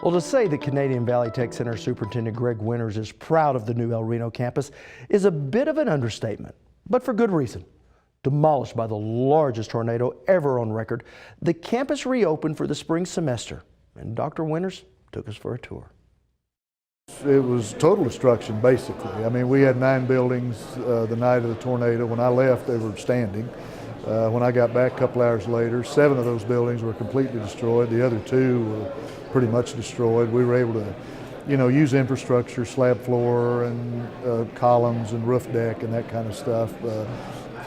Well, to say that Canadian Valley Tech Center Superintendent Greg Winters is proud of the new El Reno campus is a bit of an understatement, but for good reason. Demolished by the largest tornado ever on record, the campus reopened for the spring semester, and Dr. Winters took us for a tour. It was total destruction, basically. I mean, we had 9 buildings the night of the tornado. When I left, they were standing. When I got back a couple hours later, 7 of those buildings were completely destroyed. The other 2 were pretty much destroyed. We were able to, use infrastructure, slab floor and columns and roof deck and that kind of stuff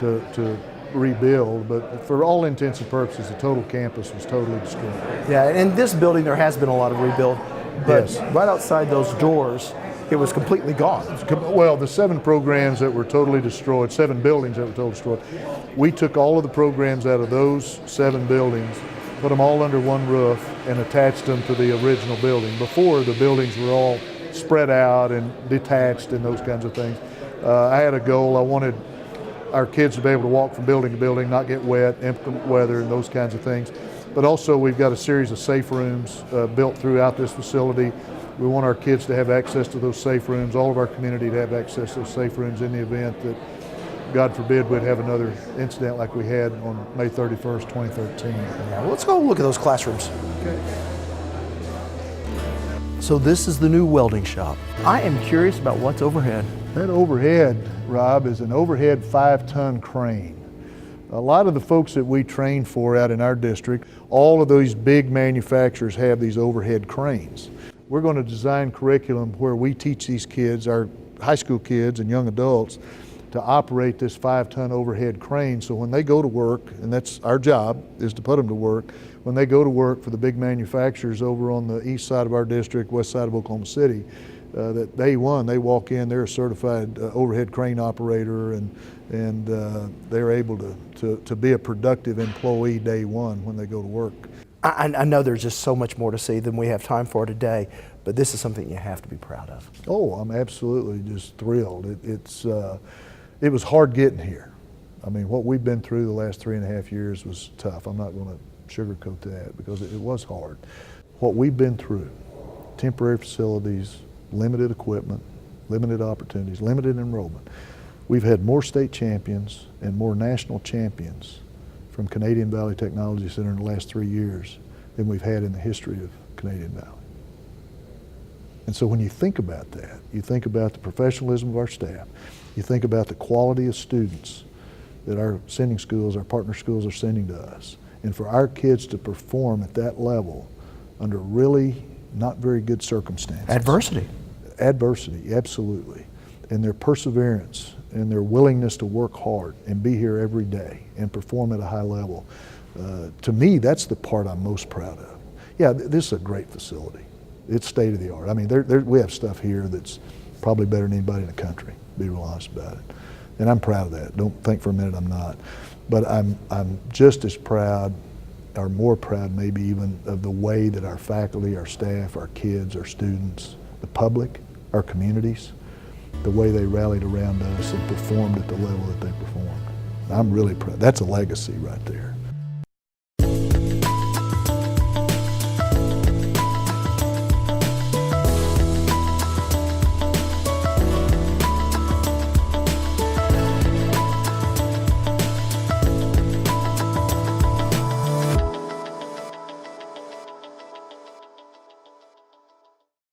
to rebuild. But for all intents and purposes, the total campus was totally destroyed. Yeah, and in this building there has been a lot of rebuild, but yes. Right outside those doors, it was completely gone. Well, the 7 programs that were totally destroyed, 7 buildings that were totally destroyed, we took all of the programs out of those 7 buildings, put them all under one roof and attached them to the original building. Before, the buildings were all spread out and detached and those kinds of things. I had a goal. I wanted our kids to be able to walk from building to building, not get wet, inclement weather and those kinds of things. But also we've got a series of safe rooms built throughout this facility. We want our kids to have access to those safe rooms, all of our community to have access to those safe rooms in the event that, God forbid, we'd have another incident like we had on May 31st, 2013. Yeah, well, let's go look at those classrooms. Okay. So this is the new welding shop. I am curious about what's overhead. That overhead, Rob, is an overhead 5-ton crane. A lot of the folks that we train for out in our district, all of those big manufacturers have these overhead cranes. We're going to design curriculum where we teach these kids, our high school kids and young adults, to operate this 5-ton overhead crane. So when they go to work, and that's our job, is to put them to work, when they go to work for the big manufacturers over on the east side of our district, west side of Oklahoma City, that day one, they walk in, they're a certified overhead crane operator, and they're able to be a productive employee day one when they go to work. I know there's just so much more to see than we have time for today, but this is something you have to be proud of. Oh, I'm absolutely just thrilled. It was hard getting here. I mean, what we've been through the last 3.5 years was tough. I'm not going to sugarcoat that because it was hard. What we've been through, temporary facilities, limited equipment, limited opportunities, limited enrollment. We've had more state champions and more national champions from Canadian Valley Technology Center in the last 3 years than we've had in the history of Canadian Valley. And so when you think about that, you think about the professionalism of our staff, you think about the quality of students that our sending schools, our partner schools are sending to us, and for our kids to perform at that level under really not very good circumstances. Adversity. Adversity, absolutely. And their perseverance and their willingness to work hard and be here every day and perform at a high level. To me, that's the part I'm most proud of. Yeah, this is a great facility. It's state of the art. I mean, we have stuff here that's probably better than anybody in the country, to be real honest about it. And I'm proud of that. Don't think for a minute I'm not. But I'm just as proud, or more proud maybe even, of the way that our faculty, our staff, our kids, our students, the public, our communities, the way they rallied around us and performed at the level that they performed. I'm really proud. That's a legacy right there.